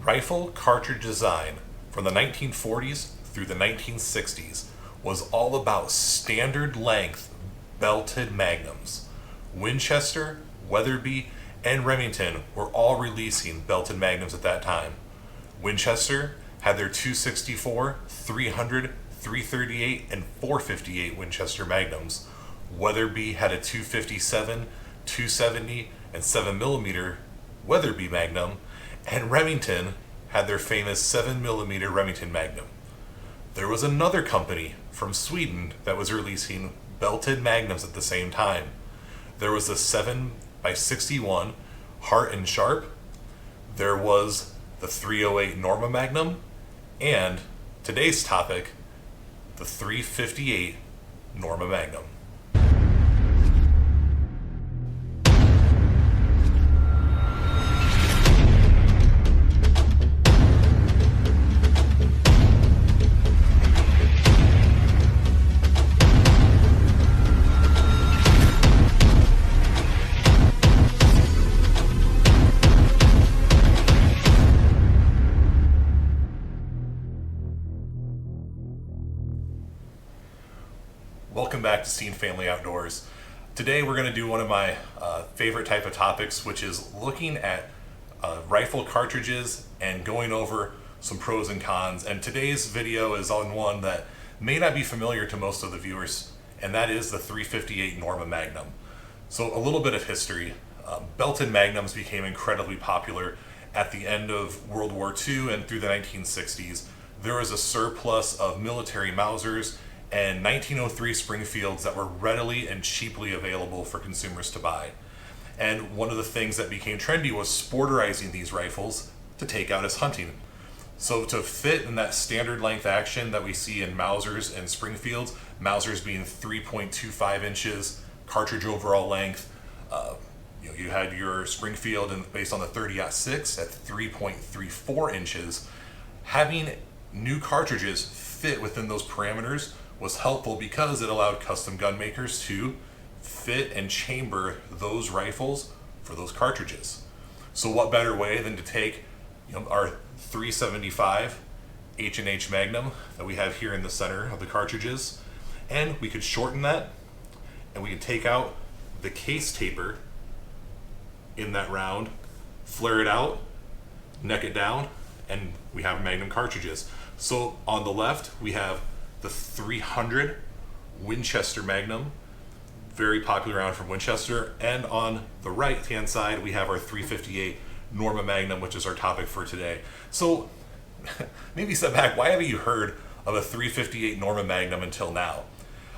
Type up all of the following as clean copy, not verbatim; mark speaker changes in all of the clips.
Speaker 1: Rifle cartridge design from the 1940s through the 1960s was all about standard length belted magnums. Winchester, Weatherby, and Remington were all releasing belted magnums at that time. Winchester had their 264, 300, 338, and 458 Winchester magnums. Weatherby had a 257, 270, and 7mm Weatherby Magnum, and Remington had their famous 7mm Remington Magnum. There was another company from Sweden that was releasing belted magnums at the same time. There was the 7x61 Hart and Sharp, there was the 308 Norma Magnum, and today's topic, the 358 Norma Magnum. Welcome back to Scene Family Outdoors. Today we're going to do one of my favorite type of topics, which is looking at rifle cartridges and going over some pros and cons. And today's video is on one that may not be familiar to most of the viewers, and that is the 358 Norma Magnum. So a little bit of history. Belted magnums became incredibly popular at the end of World War II and through the 1960s. There was a surplus of military Mausers and 1903 Springfields that were readily and cheaply available for consumers to buy. And one of the things that became trendy was sporterizing these rifles to take out as hunting. So to fit in that standard length action that we see in Mausers and Springfields, Mausers being 3.25 inches, cartridge overall length, you had your Springfield and based on the 30-06 at 3.34 inches. Having new cartridges fit within those parameters was helpful because it allowed custom gun makers to fit and chamber those rifles for those cartridges. So what better way than to take our 375 H&H Magnum that we have here in the center of the cartridges, and we could shorten that, and we could take out the case taper in that round, flare it out, neck it down, and we have Magnum cartridges. So on the left we have the 300 Winchester Magnum, very popular round from Winchester, and on the right hand side we have our 358 Norma Magnum, which is our topic for today. So maybe step back, why haven't you heard of a 358 Norma Magnum until now?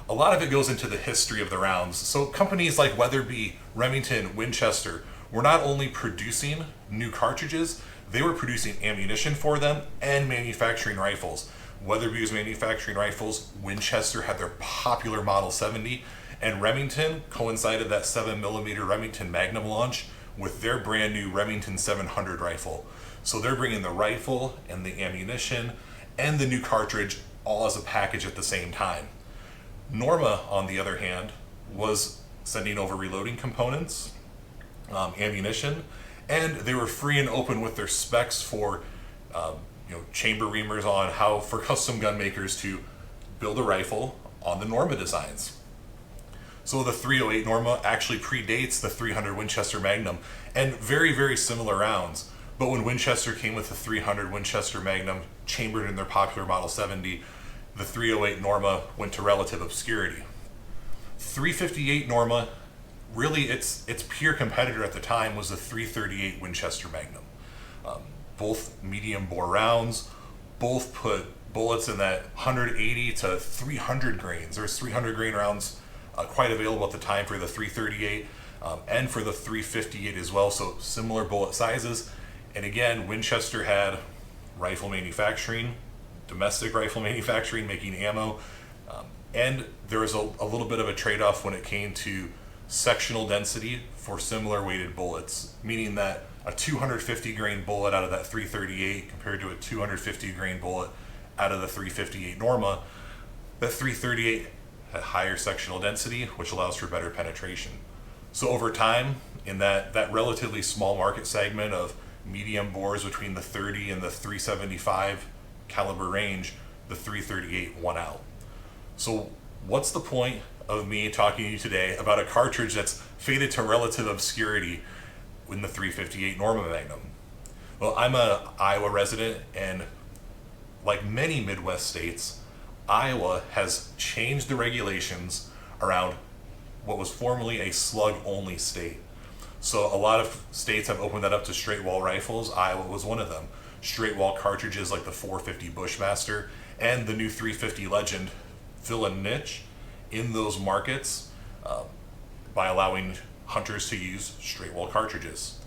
Speaker 1: A lot of it goes into the history of the rounds. So companies like Weatherby, Remington, Winchester were not only producing new cartridges, they were producing ammunition for them and manufacturing rifles. Weatherby was manufacturing rifles, Winchester had their popular Model 70, and Remington coincided that 7mm Remington Magnum launch with their brand new Remington 700 rifle. So they're bringing the rifle and the ammunition and the new cartridge all as a package at the same time. Norma, on the other hand, was sending over reloading components, ammunition, and they were free and open with their specs for chamber reamers on how for custom gun makers to build a rifle on the Norma designs. So the 308 Norma actually predates the 300 Winchester Magnum, and very, very similar rounds. But when Winchester came with the 300 Winchester Magnum chambered in their popular Model 70, the 308 Norma went to relative obscurity. 358 Norma, really its peer competitor at the time was the 338 Winchester Magnum. Both medium bore rounds, both put bullets in that 180 to 300 grains. There's 300 grain rounds quite available at the time for the 338 and for the 358 as well, so similar bullet sizes. And again, Winchester had rifle manufacturing, domestic rifle manufacturing, making ammo, and there was a little bit of a trade-off when it came to sectional density for similar weighted bullets, meaning that a 250 grain bullet out of that 338 compared to a 250 grain bullet out of the 358 Norma, that 338 had higher sectional density, which allows for better penetration. So over time, in that relatively small market segment of medium bores between the 30 and the 375 caliber range, the 338 won out. So what's the point of me talking to you today about a cartridge that's faded to relative obscurity in the 358 Norma Magnum? Well, I'm a Iowa resident, and like many Midwest states, Iowa has changed the regulations around what was formerly a slug-only state. So a lot of states have opened that up to straight wall rifles. Iowa was one of them. Straight wall cartridges like the 450 Bushmaster and the new 350 Legend fill a niche in those markets by allowing hunters to use straight wall cartridges.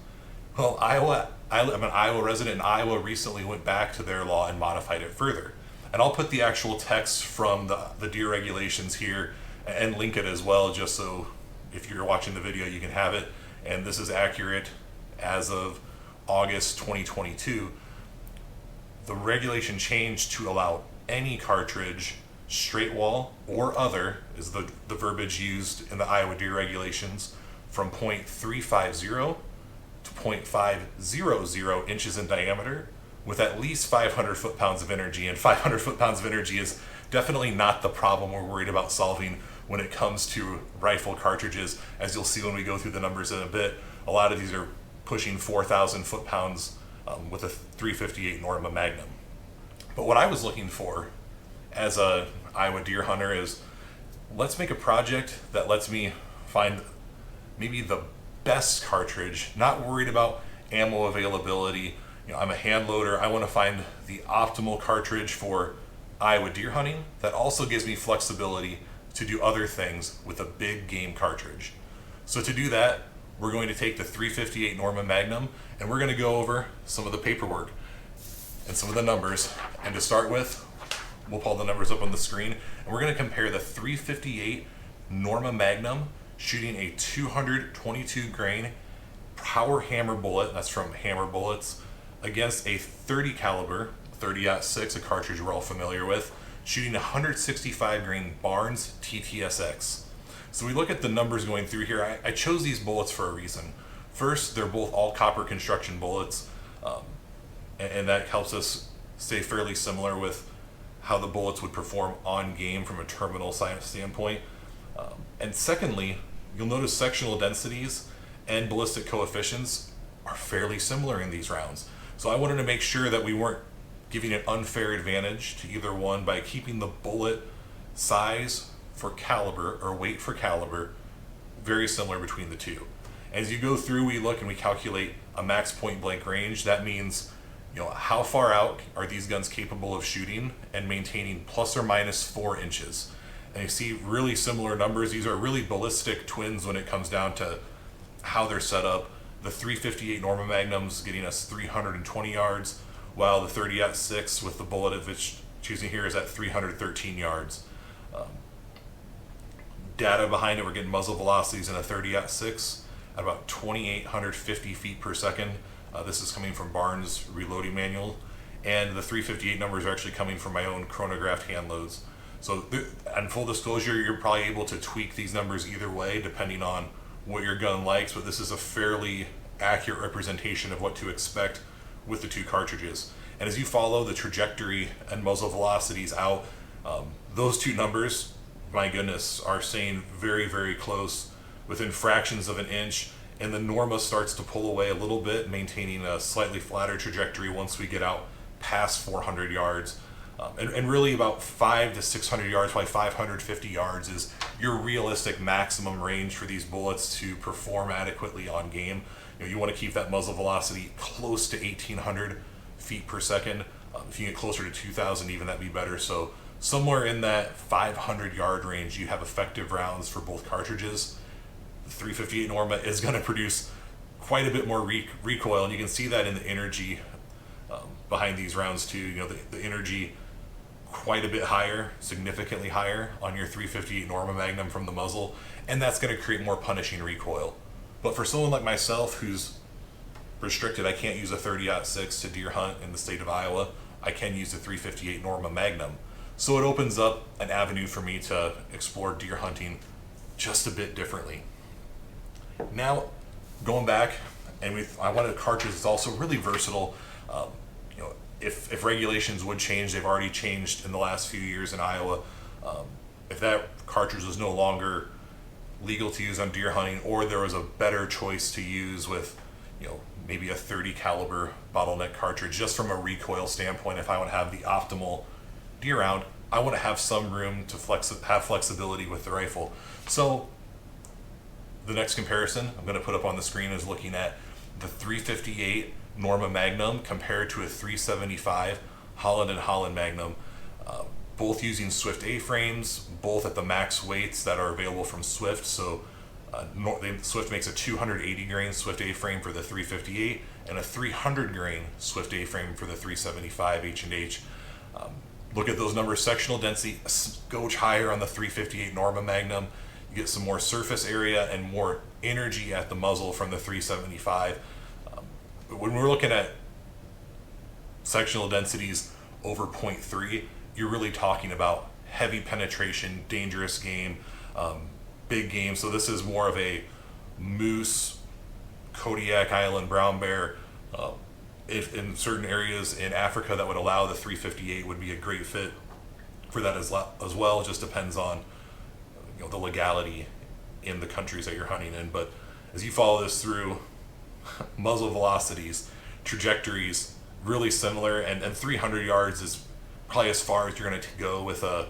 Speaker 1: Well, I'm an Iowa resident, and Iowa recently went back to their law and modified it further. And I'll put the actual text from the deer regulations here and link it as well, just so if you're watching the video you can have it. And this is accurate as of August 2022. The regulation changed to allow any cartridge, straight wall or other, is the verbiage used in the Iowa deer regulations, from .350 to .500 inches in diameter with at least 500 foot-pounds of energy. And 500 foot-pounds of energy is definitely not the problem we're worried about solving when it comes to rifle cartridges. As you'll see when we go through the numbers in a bit, a lot of these are pushing 4,000 foot-pounds with a 358 Norma Magnum. But what I was looking for as a Iowa deer hunter is, let's make a project that lets me find maybe the best cartridge, not worried about ammo availability. I'm a hand loader. I want to find the optimal cartridge for Iowa deer hunting that also gives me flexibility to do other things with a big game cartridge. So to do that, we're going to take the 358 Norma Magnum, and we're going to go over some of the paperwork and some of the numbers. And to start with, we'll pull the numbers up on the screen, and we're going to compare the 358 Norma Magnum shooting a 222 grain power hammer bullet, that's from Hammer Bullets, against a 30 caliber 30-06, a cartridge we're all familiar with, shooting 165 grain Barnes TTSX. So we look at the numbers going through here. I chose these bullets for a reason. First, they're both all copper construction bullets, and that helps us stay fairly similar with how the bullets would perform on game from a terminal science standpoint. And secondly, you'll notice sectional densities and ballistic coefficients are fairly similar in these rounds. So I wanted to make sure that we weren't giving an unfair advantage to either one by keeping the bullet size for caliber or weight for caliber very similar between the two. As you go through, we look and we calculate a max point blank range. That means, how far out are these guns capable of shooting and maintaining plus or minus 4 inches. And you see really similar numbers. These are really ballistic twins when it comes down to how they're set up. The 358 Norma Magnum's getting us 320 yards, while the 30-06 with the bullet of it's choosing here is at 313 yards. Data behind it, we're getting muzzle velocities in a 30-06 at about 2,850 feet per second. This is coming from Barnes' reloading manual, and the 358 numbers are actually coming from my own chronographed hand loads. So, and full disclosure, you're probably able to tweak these numbers either way depending on what your gun likes, but this is a fairly accurate representation of what to expect with the two cartridges. And as you follow the trajectory and muzzle velocities out, those two numbers, my goodness, are staying very, very close, within fractions of an inch. And the Norma starts to pull away a little bit, maintaining a slightly flatter trajectory once we get out past 400 yards. And really about 500 to 600 yards, probably 550 yards is your realistic maximum range for these bullets to perform adequately on game. You want to keep that muzzle velocity close to 1,800 feet per second. If you get closer to 2,000 even, that'd be better. So somewhere in that 500 yard range, you have effective rounds for both cartridges. The 358 Norma is going to produce quite a bit more recoil, and you can see that in the energy behind these rounds too. The energy quite a bit higher, significantly higher on your 358 Norma Magnum from the muzzle, and that's going to create more punishing recoil. But for someone like myself who's restricted, I can't use a 30-06 to deer hunt in the state of Iowa. I can use the 358 Norma Magnum. So it opens up an avenue for me to explore deer hunting just a bit differently. Now, going back And I wanted a cartridge that's also really versatile. You know, if regulations would change, they've already changed in the last few years in Iowa. If that cartridge was no longer legal to use on deer hunting, or there was a better choice to use with, maybe a 30 caliber bottleneck cartridge, just from a recoil standpoint, if I want to have the optimal deer round, I want to have some room to have flexibility with the rifle. So the next comparison I'm going to put up on the screen is looking at the 358 Norma Magnum compared to a 375 Holland & Holland Magnum, both using Swift A-frames, both at the max weights that are available from Swift. So Swift makes a 280 grain Swift A-frame for the 358 and a 300 grain Swift A-frame for the 375 H&H. Look at those numbers. Sectional density a skoch higher on the 358 Norma Magnum. You get some more surface area and more energy at the muzzle from the 375. When we're looking at sectional densities over 0.3, you're really talking about heavy penetration, dangerous game, big game. So this is more of a moose, Kodiak Island brown bear. If in certain areas in Africa that would allow the 358 would be a great fit for that as well. It just depends on the legality in the countries that you're hunting in. But as you follow this through, muzzle velocities, trajectories, really similar, and 300 yards is probably as far as you're going to go with a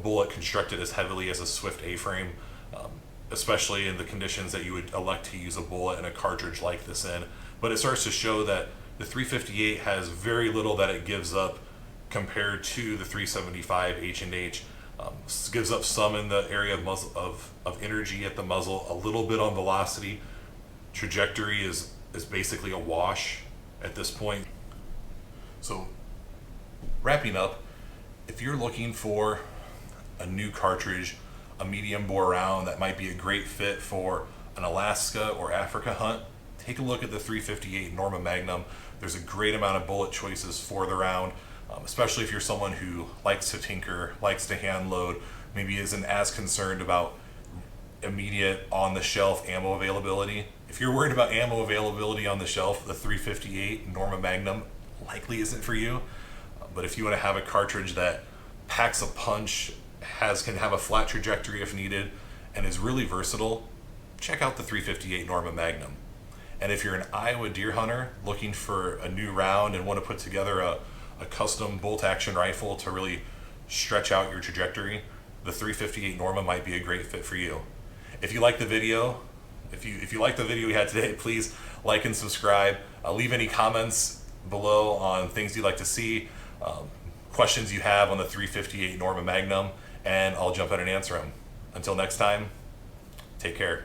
Speaker 1: bullet constructed as heavily as a Swift A-frame, especially in the conditions that you would elect to use a bullet and a cartridge like this in. But it starts to show that the 358 has very little that it gives up compared to the 375 H&H. Gives up some in the area of muzzle of energy at the muzzle, a little bit on velocity. Trajectory is basically a wash at this point. So wrapping up, if you're looking for a new cartridge, a medium bore round that might be a great fit for an Alaska or Africa hunt, take a look at the 358 Norma Magnum. There's a great amount of bullet choices for the round, especially if you're someone who likes to tinker, likes to hand load, maybe isn't as concerned about immediate on-the-shelf ammo availability. If you're worried about ammo availability on the shelf, the 358 Norma Magnum likely isn't for you. But if you want to have a cartridge that packs a punch, can have a flat trajectory if needed, and is really versatile, check out the 358 Norma Magnum. And if you're an Iowa deer hunter looking for a new round and want to put together a custom bolt action rifle to really stretch out your trajectory, the 358 Norma might be a great fit for you. If you like the video, if you like the video we had today, please like and subscribe. Leave any comments below on things you'd like to see, questions you have on the 358 Norma Magnum, and I'll jump in and answer them. Until next time, take care.